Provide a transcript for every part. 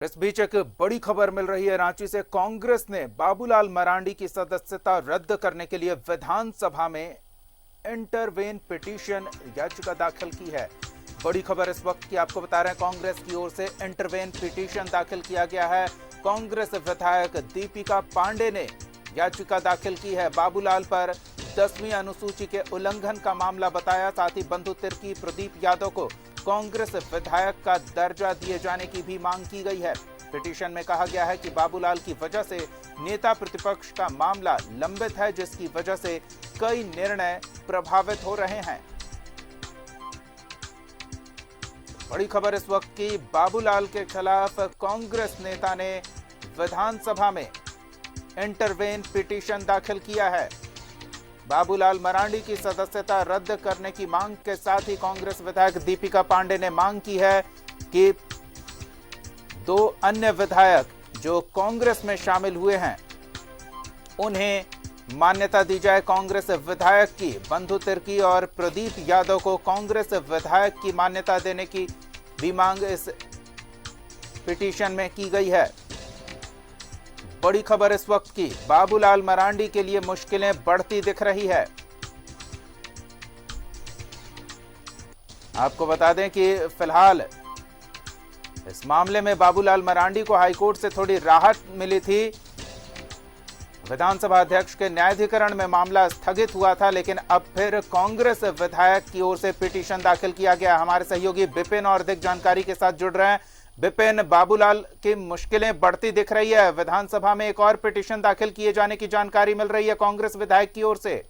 इस बीच एक बड़ी खबर मिल रही है। रांची से कांग्रेस ने बाबूलाल मरांडी की सदस्यता रद्द करने के लिए विधानसभा में इंटरवेन पिटीशन याचिका दाखिल की है। बड़ी खबर इस वक्त की आपको बता रहे हैं, कांग्रेस की ओर से इंटरवेन पिटीशन दाखिल किया गया है। कांग्रेस विधायक दीपिका पांडे ने याचिका दाखिल की है। बाबूलाल पर 10वीं अनुसूची के उल्लंघन का मामला बताया। साथ ही बंधु तिर्की प्रदीप यादव को कांग्रेस विधायक का दर्जा दिए जाने की भी मांग की गई है। पिटीशन में कहा गया है कि बाबूलाल की वजह से नेता प्रतिपक्ष का मामला लंबित है, जिसकी वजह से कई निर्णय प्रभावित हो रहे हैं। बड़ी खबर इस वक्त की, बाबूलाल के खिलाफ कांग्रेस नेता ने विधानसभा में इंटरवेन पिटीशन दाखिल किया है। बाबूलाल मरांडी की सदस्यता रद्द करने की मांग के साथ ही कांग्रेस विधायक दीपिका पांडे ने मांग की है कि 2 अन्य विधायक जो कांग्रेस में शामिल हुए हैं उन्हें मान्यता दी जाए कांग्रेस विधायक की। बंधु तिर्की और प्रदीप यादव को कांग्रेस विधायक की मान्यता देने की भी मांग इस पिटीशन में की गई है। बड़ी खबर इस वक्त की, बाबूलाल मरांडी के लिए मुश्किलें बढ़ती दिख रही है। आपको बता दें कि फिलहाल इस मामले में बाबूलाल मरांडी को हाईकोर्ट से थोड़ी राहत मिली थी। विधानसभा अध्यक्ष के न्यायाधिकरण में मामला स्थगित हुआ था, लेकिन अब फिर कांग्रेस विधायक की ओर से पिटीशन दाखिल किया गया। हमारे सहयोगी विपिन और अधिक जानकारी के साथ जुड़ रहे हैं। विपिन, बाबूलाल की मुश्किलें बढ़ती दिख रही है। विधानसभा में एक और पिटीशन दाखिल किए जाने की जानकारी मिल रही है कांग्रेस विधायक की ओर से।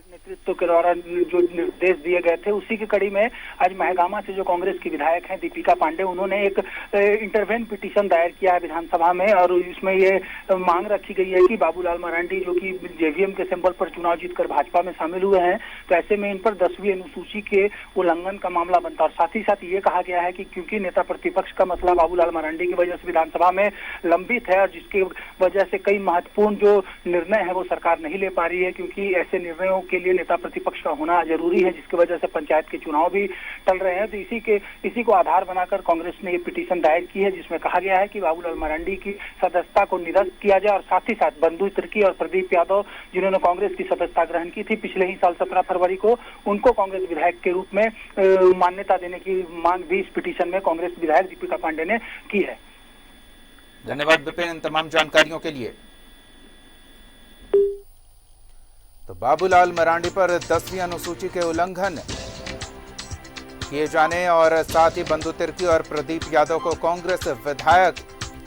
नेतृत्व के द्वारा जो निर्देश दिए गए थे उसी की कड़ी में आज महगामा से जो कांग्रेस की विधायक हैं दीपिका पांडे, उन्होंने एक इंटरवेन पिटीशन दायर किया है विधानसभा में। और इसमें ये मांग रखी गई है कि बाबूलाल मरांडी जो कि जेवीएम के सिंबल पर चुनाव जीतकर भाजपा में शामिल हुए हैं, तो ऐसे में इन पर 10वीं अनुसूची के उल्लंघन का मामला बनता है। और साथ ही साथ ये कहा गया है कि क्योंकि नेता प्रतिपक्ष का मसला बाबूलाल मरांडी की वजह से विधानसभा में लंबित है और जिसकी वजह से कई महत्वपूर्ण जो निर्णय है वो सरकार नहीं ले पा रही है, क्योंकि ऐसे निर्णयों के लिए नेता प्रतिपक्ष का होना जरूरी है, जिसकी वजह से पंचायत के चुनाव भी टल रहे हैं। तो इसी को आधार बनाकर कांग्रेस ने ये पिटीशन दायर की है, जिसमें कहा गया है कि बाबूलाल मरांडी की सदस्यता को निरस्त किया जाए और साथ ही साथ बंधु तिर्की और प्रदीप यादव जिन्होंने कांग्रेस की सदस्यता ग्रहण की थी पिछले ही साल 17 फरवरी को, उनको कांग्रेस विधायक के रूप में मान्यता देने की मांग भी इस पिटीशन में कांग्रेस विधायक दीपिका पांडे ने की है। धन्यवाद विपिन इन तमाम जानकारियों के लिए। तो बाबूलाल मरांडी पर 10वीं अनुसूची के उल्लंघन किए जाने और साथ ही बंधु तिर्की और प्रदीप यादव को कांग्रेस विधायक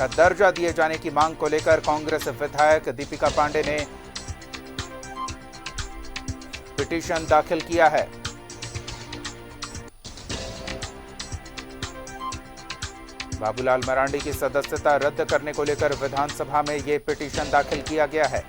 का दर्जा दिए जाने की मांग को लेकर कांग्रेस विधायक दीपिका पांडे ने पिटीशन दाखिल किया है। बाबूलाल मरांडी की सदस्यता रद्द करने को लेकर विधानसभा में यह पिटीशन दाखिल किया गया है।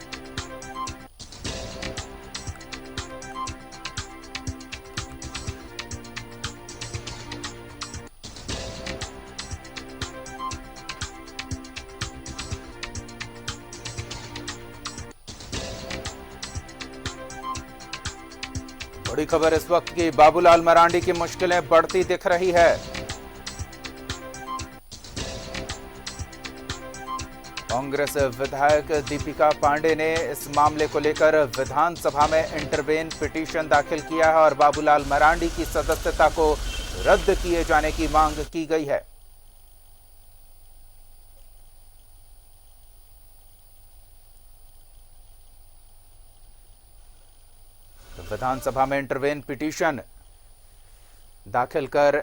बड़ी खबर इस वक्त की, बाबूलाल मरांडी की मुश्किलें बढ़ती दिख रही है। कांग्रेस विधायक दीपिका पांडे ने इस मामले को लेकर विधानसभा में इंटरवेन पिटीशन दाखिल किया है और बाबूलाल मरांडी की सदस्यता को रद्द किए जाने की मांग की गई है। विधानसभा में इंटरवेन पिटीशन दाखिल कर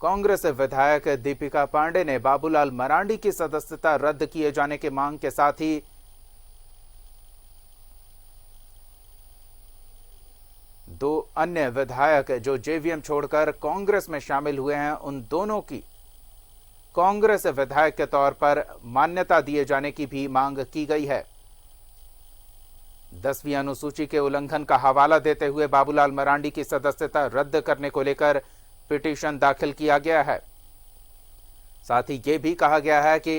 कांग्रेस विधायक दीपिका पांडे ने बाबूलाल मरांडी की सदस्यता रद्द किए जाने की मांग के साथ ही 2 अन्य विधायक जो जेवीएम छोड़कर कांग्रेस में शामिल हुए हैं, उन दोनों की कांग्रेस विधायक के तौर पर मान्यता दिए जाने की भी मांग की गई है। 10वीं अनुसूची के उल्लंघन का हवाला देते हुए बाबूलाल मरांडी की सदस्यता रद्द करने को लेकर पिटीशन दाखिल किया गया है। साथ ही यह भी कहा गया है कि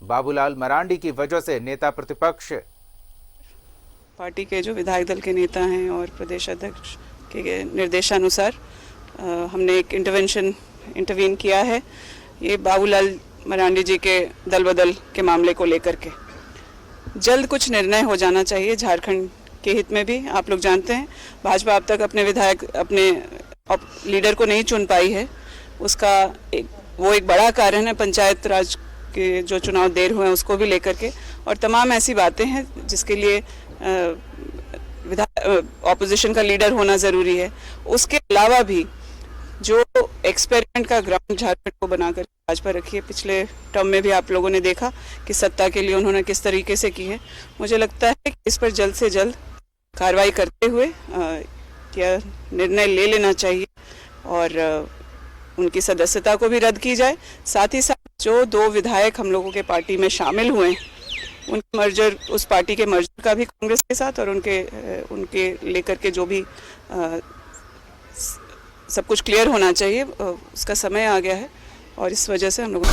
बाबूलाल मरांडी की वजह से नेता प्रतिपक्ष पार्टी के जो विधायक दल के नेता हैं और प्रदेश अध्यक्ष के निर्देशानुसार हमने एक इंटरवीन किया है, ये बाबूलाल मरांडी जी के दल बदल के मामले को लेकर के। जल्द कुछ निर्णय हो जाना चाहिए झारखंड के हित में भी। आप लोग जानते हैं भाजपा अब तक अपने विधायक, अपने लीडर को नहीं चुन पाई है। उसका वो एक बड़ा कारण है पंचायत राज के जो चुनाव देर हुए हैं उसको भी लेकर के, और तमाम ऐसी बातें हैं जिसके लिए ऑपोजिशन का लीडर होना ज़रूरी है। उसके अलावा भी जो एक्सपेरिमेंट का ग्राउंड झारखंड को बनाकर भाजपा रखी है, पिछले टर्म में भी आप लोगों ने देखा कि सत्ता के लिए उन्होंने किस तरीके से की है। मुझे लगता है कि इस पर जल्द से जल्द कार्रवाई करते हुए यह निर्णय ले लेना चाहिए और उनकी सदस्यता को भी रद्द की जाए। साथ ही साथ जो 2 विधायक हम लोगों के पार्टी में शामिल हुए हैं, उनके मर्जर, उस पार्टी के मर्जर का भी कांग्रेस के साथ, और उनके लेकर के जो भी सब कुछ क्लियर होना चाहिए, उसका समय आ गया है और इस वजह से हम लोग